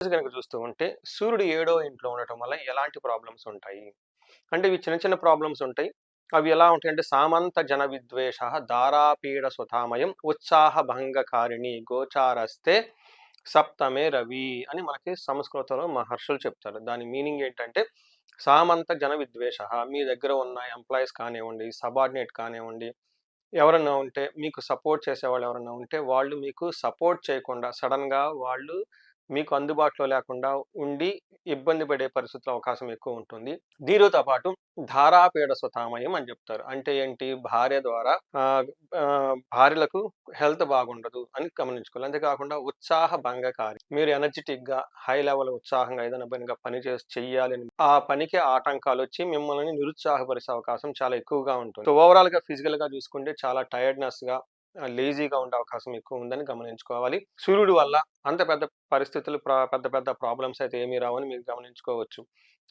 గనుక చూస్తూ ఉంటే సూర్యుడు ఏడో ఇంట్లో ఉండటం వల్ల ఎలాంటి ప్రాబ్లమ్స్ ఉంటాయి? అంటే ఇవి చిన్న చిన్న ప్రాబ్లమ్స్ ఉంటాయి. అవి ఎలా ఉంటాయంటే సామంత జన విద్వేషః దారాపీడ సుధామయం ఉత్సాహ భంగకారిణి గోచారస్తే సప్తమే రవి అని మనకి సంస్కృతంలో మహర్షులు చెప్తారు. దాని మీనింగ్ ఏంటంటే సామంత జన విద్వేషః మీ దగ్గర ఉన్న ఎంప్లాయీస్ కానివ్వండి, సబార్డినేట్ కానివ్వండి, ఎవరన్నా ఉంటే మీకు సపోర్ట్ చేసేవాళ్ళు ఎవరన్నా ఉంటే వాళ్ళు మీకు సపోర్ట్ చేయకుండా సడెన్‌గా వాళ్ళు మీకు అందుబాటులో లేకుండా ఉండి ఇబ్బంది పడే పరిస్థితుల అవకాశం ఎక్కువ ఉంటుంది. దీనితో పాటు ధారాపీడ సుతామయం అని చెప్తారు. అంటే ఏంటి? భార్య ద్వారా భార్యలకు హెల్త్ బాగుండదు అని గమనించుకోవాలి. అంతేకాకుండా ఉత్సాహ భంగకారి. మీరు ఎనర్జిటిక్‌గా హై లెవెల్ ఉత్సాహంగా ఏదైనా పని చెయ్యాలని ఆ పనికి ఆటంకాలొచ్చి మిమ్మల్ని నిరుత్సాహపరిచే అవకాశం చాలా ఎక్కువగా ఉంటుంది. సో, ఓవరాల్‌గా ఫిజికల్‌గా చూసుకుంటే చాలా టైర్డ్‌నెస్‌గా లేజీగా ఉండే అవకాశం ఎక్కువ ఉందని గమనించుకోవాలి. సూర్యుడు వల్ల అంత పెద్ద పరిస్థితులు పెద్ద పెద్ద ప్రాబ్లమ్స్ అయితే ఏమీ రావని మీరు గమనించుకోవచ్చు.